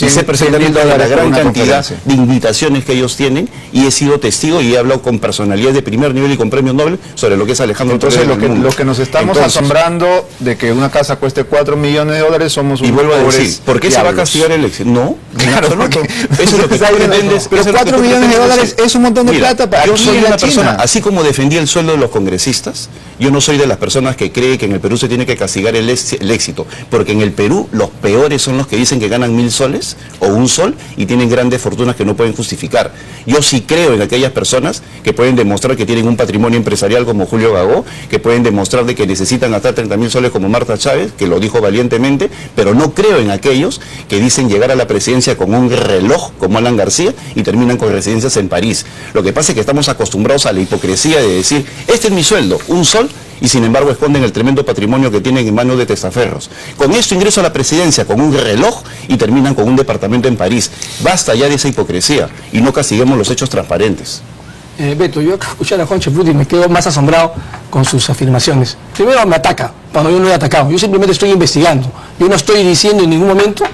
y sé perfectamente la gran cantidad de invitaciones que ellos tienen, y he sido testigo y he hablado con personalidades de primer nivel y con premios Nobel sobre lo que es Alejandro Toledo. Entonces lo que nos estamos asombrando de que una casa cueste 4 millones de dólares, somos un y vuelvo a decir, ¿por qué se va a castigar el éxito? No, claro, no, eso es lo que pretendes. Pero 4 millones de dólares es un montón de plata para yo soy una persona, así como defendí el sueldo de los congresistas, yo no soy de las personas que cree que en el Perú se tiene que castigar el éxito, porque en el Perú los peores son los que dicen que ganan 1000 soles o 1 sol y tienen grandes fortunas que no pueden justificar. Yo sí creo en aquellas personas que pueden demostrar que tienen un patrimonio empresarial como Julio Gagó, que pueden demostrar de que necesitan gastar 30.000 soles como Marta Chávez, que lo dijo valientemente, pero no creo en aquellos que dicen llegar a la presidencia con un reloj como Alan García y terminan con residencias en París. Lo que pasa es que estamos acostumbrados a la hipocresía de decir, este es mi sueldo, 1 sol, y sin embargo esconden el tremendo patrimonio que tienen en manos de testaferros. Con esto ingreso a la presidencia con un reloj y terminan con un departamento en París. Basta ya de esa hipocresía y no castiguemos los hechos transparentes. Beto, yo escuché a Juan Cheput y me quedo más asombrado con sus afirmaciones. Primero me ataca, cuando yo no he atacado. Yo simplemente estoy investigando. Yo no estoy diciendo en ningún momento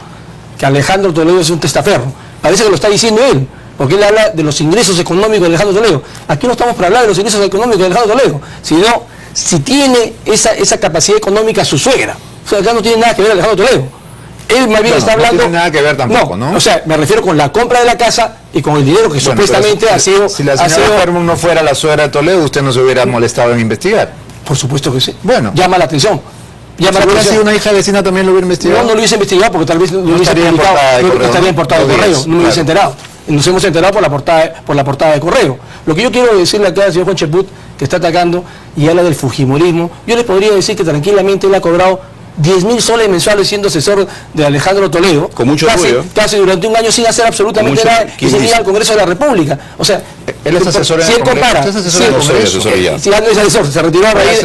que Alejandro Toledo es un testaferro. Parece que lo está diciendo él, porque él habla de los ingresos económicos de Alejandro Toledo. Aquí no estamos para hablar de los ingresos económicos de Alejandro Toledo, sino si tiene esa capacidad económica su suegra. O sea, acá no tiene nada que ver Alejandro Toledo. Él más bien está hablando... No tiene nada que ver tampoco, ¿no? O sea, me refiero con la compra de la casa y con el dinero que supuestamente ha sido... Si la señora Fermo no fuera la suegra de Toledo, usted no se hubiera molestado en investigar. Por supuesto que sí. Bueno. Llama la atención. Si hubiera sido una hija vecina, también lo hubiera investigado. No lo hubiese investigado porque tal vez no estaría en portada de correo, no me hubiese enterado. Nos hemos enterado por la portada de correo. Lo que yo quiero decirle acá al señor Juan Cheput, que está atacando y habla del fujimorismo, yo le podría decir que tranquilamente él ha cobrado 10.000 soles mensuales siendo asesor de Alejandro Toledo, con mucho orgullo, casi durante un año sin hacer absolutamente nada, y se iba al Congreso de la República. O sea, él es asesor si él compara, si no es asesor, se retiró a raíz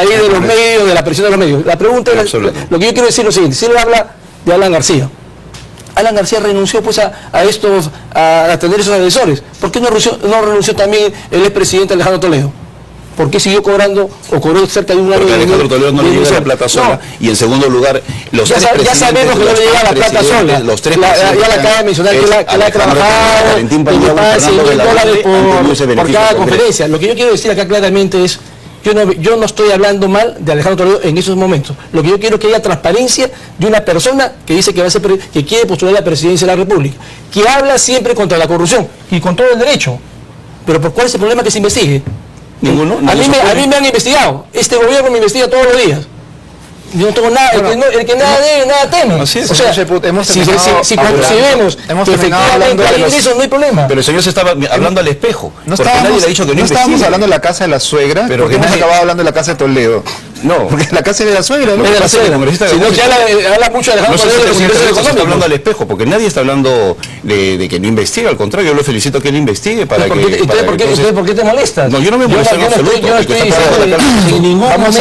de los medios, de la presión de los medios. La pregunta es, lo que yo quiero decir es lo siguiente: si él habla de Alan García, Alan García renunció pues a tener esos asesores. ¿Por qué no renunció también el expresidente Alejandro Toledo? ¿Por qué siguió cobrando o cobró cerca de un año? Porque Alejandro Toledo no le llega la plata sola. Y en segundo lugar, los tres presidentes... Ya sabemos que no le llega la plata sola. Los tres ya la acaba de mencionar que la ha trabajado, que le paga $100.000 por cada conferencia. Lo que yo quiero decir acá claramente es, yo no estoy hablando mal de Alejandro Toledo en esos momentos. Lo que yo quiero es que haya transparencia de una persona que dice que quiere postular a la presidencia de la República, que habla siempre contra la corrupción y con todo el derecho. Pero ¿por cuál es el problema que se investigue? Ninguno. A mí me han investigado. Este gobierno me investiga todos los días. Yo no tengo nada, el que nada debe, nada teme. Así es, o sea, si consideremos que efectivamente hay ingresos, no hay problema. Pero el señor se estaba hablando al espejo. Porque nadie le ha dicho que no estábamos hablando de la casa de la suegra, pero que hemos acabado hablando de la casa de Toledo. No, porque la casa de la suegra, ¿no? Es de la suegra. Sino que habla mucho de Alejandro Toledo de los ingresos económicos. Está hablando al espejo, porque nadie está hablando de que no investiga. Al contrario, yo lo felicito que él investigue para que... ¿Por qué te molestas? No, yo no me molesto en absoluto. Yo no estoy diciendo en ningún momento...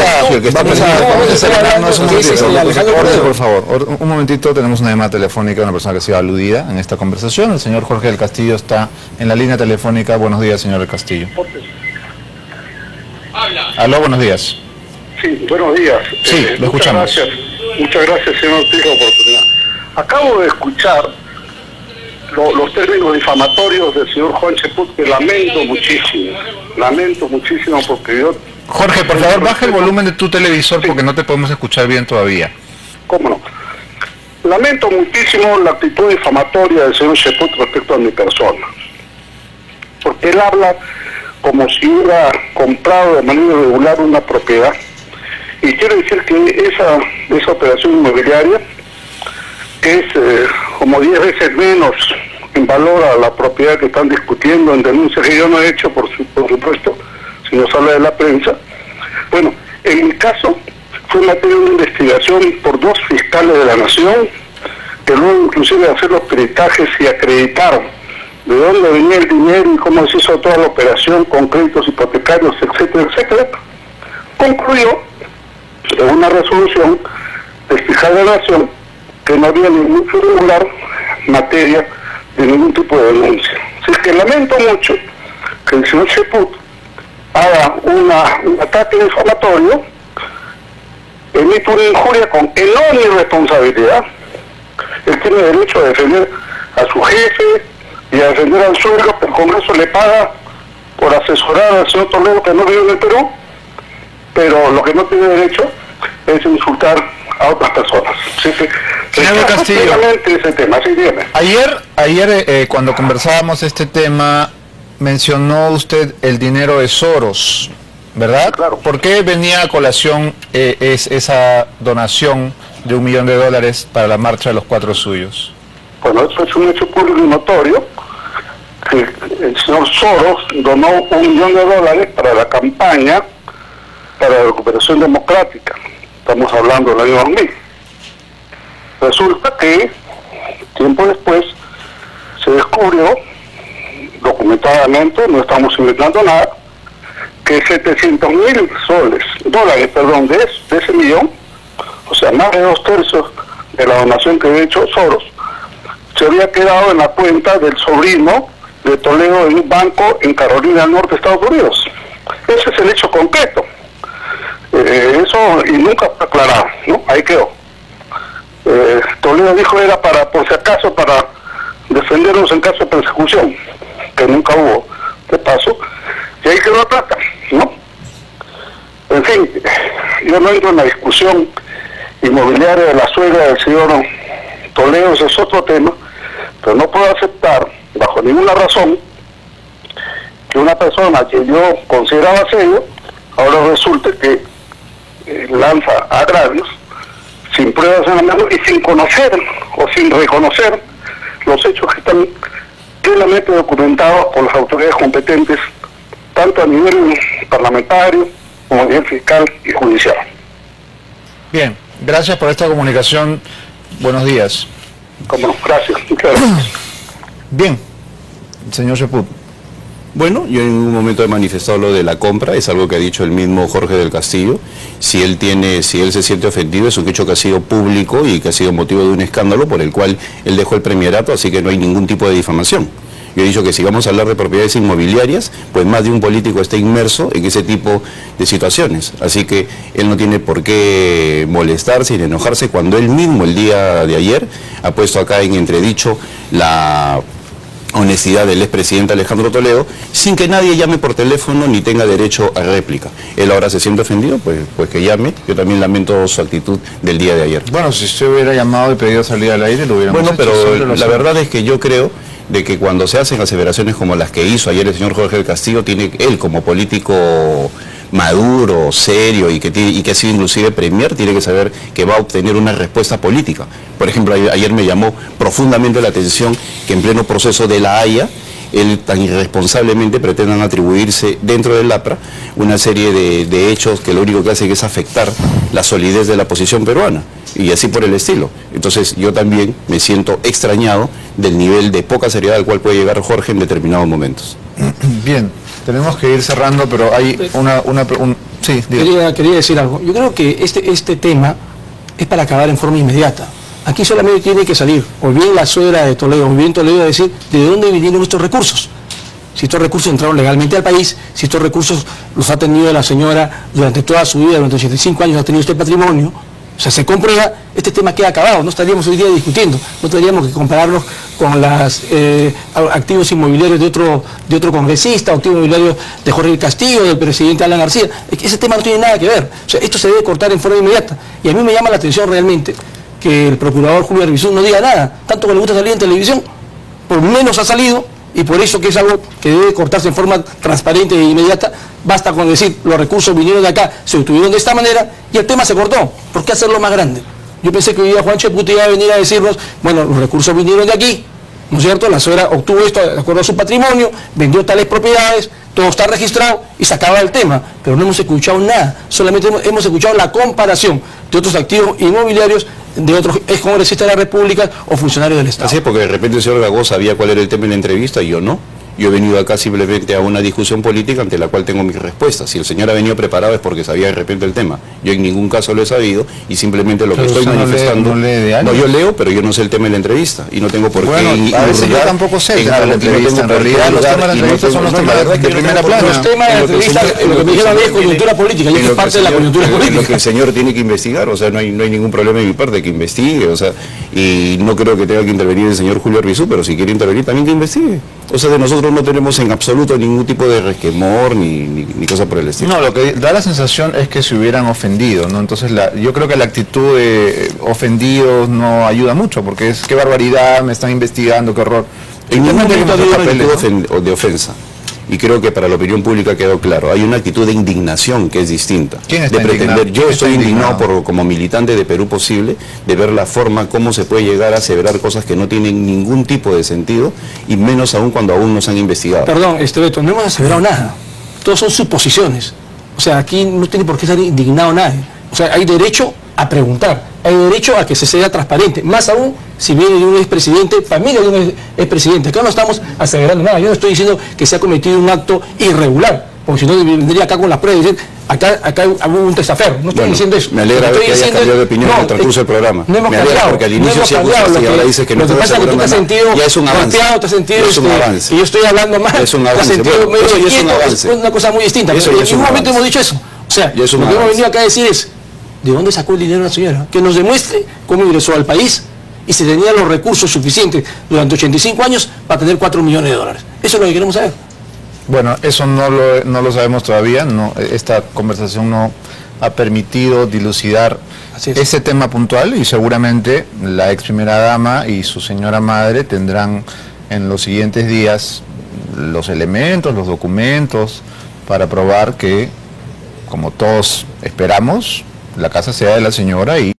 Por favor, un momentito, tenemos una llamada telefónica de una persona que ha sido aludida en esta conversación. El señor Jorge del Castillo está en la línea telefónica. Buenos días, señor del Castillo. Aló, buenos días. Sí, buenos días. Sí, lo escuchamos. Muchas gracias, señor, por la oportunidad. Acabo de escuchar los términos difamatorios del señor Juan Cheput, que lamento muchísimo porque yo... Jorge, por favor, baja el volumen de tu televisor porque no te podemos escuchar bien todavía. ¿Cómo no? Lamento muchísimo la actitud difamatoria del señor Cheput respecto a mi persona. Porque él habla como si hubiera comprado de manera irregular una propiedad. Y quiero decir que esa operación inmobiliaria, que es como 10 veces menos en valor a la propiedad que están discutiendo en denuncias que yo no he hecho, por supuesto, si nos habla de la prensa. Bueno, en mi caso fue materia de una investigación por 2 fiscales de la Nación, que luego inclusive hacer los peritajes y acreditaron de dónde venía el dinero y cómo se hizo toda la operación con créditos hipotecarios, etcétera, etcétera. Concluyó en una resolución del fiscal de la Nación que no había ningún irregular materia de ningún tipo de denuncia. Así es que lamento mucho que el señor Cheput haga un ataque difamatorio, emite una injuria con enorme irresponsabilidad Él tiene derecho a defender a su jefe y a defender al suegro que el Congreso le paga por asesorar al señor Toledo, que no vive en el Perú, pero lo que no tiene derecho es insultar a otras personas. Así que Señor Castillo, ese tema, así viene. Ayer cuando conversábamos este tema, mencionó usted el dinero de Soros, ¿verdad? Claro. ¿Por qué venía a colación esa donación de $1 millón para la marcha de los 4 suyos? Bueno, eso es un hecho público y notorio, que el señor Soros donó $1 millón para la campaña para la recuperación democrática. Estamos hablando del año 2000. Resulta que, tiempo después, se descubrió, documentadamente, no estamos inventando nada, que 700.000 dólares, de ese millón, o sea, más de 2/3 de la donación que había hecho Soros, se había quedado en la cuenta del sobrino de Toledo en un banco en Carolina del Norte, Estados Unidos. Ese es el hecho concreto. Eso, y nunca fue aclarado, ¿no? Ahí quedó. Toledo dijo era para, por si acaso, para defendernos en caso de persecución, que nunca hubo, de paso, y ahí quedó la plata, ¿no? En fin, yo no entro en la discusión inmobiliaria de la suegra del señor Toledo, ese es otro tema, pero no puedo aceptar, bajo ninguna razón, que una persona que yo consideraba serio, ahora resulte que lanza agravios sin pruebas en la mano y sin conocer o sin reconocer los hechos que están plenamente documentados por las autoridades competentes, tanto a nivel parlamentario como a nivel fiscal y judicial. Bien, gracias por esta comunicación. Buenos días. Como no, gracias. Muchas gracias. Bien, señor Cheput. Bueno, yo en un momento he manifestado lo de la compra, es algo que ha dicho el mismo Jorge del Castillo. Si él se siente ofendido, es un hecho que ha sido público y que ha sido motivo de un escándalo por el cual él dejó el premierato, así que no hay ningún tipo de difamación. Yo he dicho que si vamos a hablar de propiedades inmobiliarias, pues más de un político está inmerso en ese tipo de situaciones. Así que él no tiene por qué molestarse ni enojarse cuando él mismo el día de ayer ha puesto acá en entredicho la honestidad del expresidente Alejandro Toledo, sin que nadie llame por teléfono ni tenga derecho a réplica. Él ahora se siente ofendido, pues que llame. Yo también lamento su actitud del día de ayer. Bueno, si usted hubiera llamado y pedido salir al aire, lo hubiéramos hecho. Bueno, pero la verdad es que yo creo de que cuando se hacen aseveraciones como las que hizo ayer el señor Jorge del Castillo, tiene él como político maduro, serio y que ha sido inclusive premier, tiene que saber que va a obtener una respuesta política. Por ejemplo, ayer me llamó profundamente la atención que en pleno proceso de la Haya, él tan irresponsablemente pretendan atribuirse dentro del APRA una serie de hechos que lo único que hacen es afectar la solidez de la posición peruana y así por el estilo. Entonces yo también me siento extrañado del nivel de poca seriedad al cual puede llegar Jorge en determinados momentos. Bien, tenemos que ir cerrando, pero hay sí, quería decir algo. Yo creo que este tema es para acabar en forma inmediata. Aquí solamente tiene que salir, o bien la suegra de Toledo, o bien Toledo a decir de dónde vinieron estos recursos. Si estos recursos entraron legalmente al país, si estos recursos los ha tenido la señora durante toda su vida, durante 85 años ha tenido este patrimonio, o sea, se comprueba, este tema queda acabado, no estaríamos hoy día discutiendo, no tendríamos que compararnos con los activos inmobiliarios de otro congresista, activos inmobiliarios de Jorge del Castillo, del presidente Alan García. Ese tema no tiene nada que ver, o sea, esto se debe cortar en forma inmediata. Y a mí me llama la atención realmente que el procurador Julio Arbizu no diga nada, tanto que le gusta salir en televisión, por menos ha salido, y por eso que es algo que debe cortarse en forma transparente e inmediata. Basta con decir, los recursos vinieron de acá, se obtuvieron de esta manera, y el tema se cortó. ¿Por qué hacerlo más grande? Yo pensé que hoy día Juan Cheput iba a venir a decirnos, bueno, los recursos vinieron de aquí, ¿no es cierto? La suegra obtuvo esto de acuerdo a su patrimonio, vendió tales propiedades, todo está registrado y se acaba el tema. Pero no hemos escuchado nada, solamente hemos escuchado la comparación de otros activos inmobiliarios de otros excongresistas de la República o funcionarios del Estado. Así es, porque de repente el señor Gago sabía cuál era el tema en la entrevista y yo no. Yo he venido acá simplemente a una discusión política ante la cual tengo mis respuestas. Si el señor ha venido preparado es porque sabía de repente el tema. Yo en ningún caso lo he sabido y simplemente lo que estoy manifestando... No, yo leo, pero yo no sé el tema de la entrevista y no tengo por qué... A veces yo tampoco sé el tema de la entrevista. En realidad los temas de la entrevista son los temas de primera plana. Los temas de la entrevista, lo que me dijeron es coyuntura política, y es parte de la coyuntura política. Lo que el señor tiene que investigar, o sea, no hay ningún problema de mi parte que investigue, o sea, y no creo que tenga que intervenir el señor Julio Arbizu, pero si quiere intervenir también que investigue. O sea, de nosotros no tenemos en absoluto ningún tipo de resquemor ni cosa por el estilo. No, lo que da la sensación es que se hubieran ofendido, ¿no? Entonces yo creo que la actitud de ofendidos no ayuda mucho, porque es qué barbaridad, me están investigando, qué horror. En ningún momento ha habido una actitud de ofensa. Y creo que para la opinión pública ha quedado claro. Hay una actitud de indignación que es distinta. ¿Quién está de pretender, indignado? yo estoy indignado como militante de Perú Posible, de ver la forma como se puede llegar a aseverar cosas que no tienen ningún tipo de sentido, y menos aún cuando aún nos han investigado. Perdón, Beto, no hemos aseverado nada. Todos son suposiciones. O sea, aquí no tiene por qué estar indignado nadie. O sea, hay derecho a preguntar, hay derecho a que se sea transparente, más aún si viene de un expresidente, familia de un expresidente. Acá no estamos aseverando nada, yo no estoy diciendo que se ha cometido un acto irregular, porque si no vendría acá con las pruebas y decir, acá hubo un testaferro, no estoy diciendo eso. Me alegra que hayas cambiado de opinión en el transcurso del programa. No hemos cambiado, porque al inicio sí y ahora dices que no te pasa que tú te has sentido ya es un avance, te has sentido que yo estoy hablando mal, es un avance, es una cosa muy distinta, pero en ningún momento hemos dicho eso. O sea, lo que hemos venido acá a decir es, ¿de dónde sacó el dinero la señora? Que nos demuestre cómo ingresó al país y si tenía los recursos suficientes durante 85 años para tener 4 millones de dólares. Eso es lo que queremos saber. Bueno, eso no lo sabemos todavía. No, esta conversación no ha permitido dilucidar ese tema puntual, y seguramente la ex primera dama y su señora madre tendrán en los siguientes días los elementos, los documentos para probar que, como todos esperamos, la casa sea de la señora y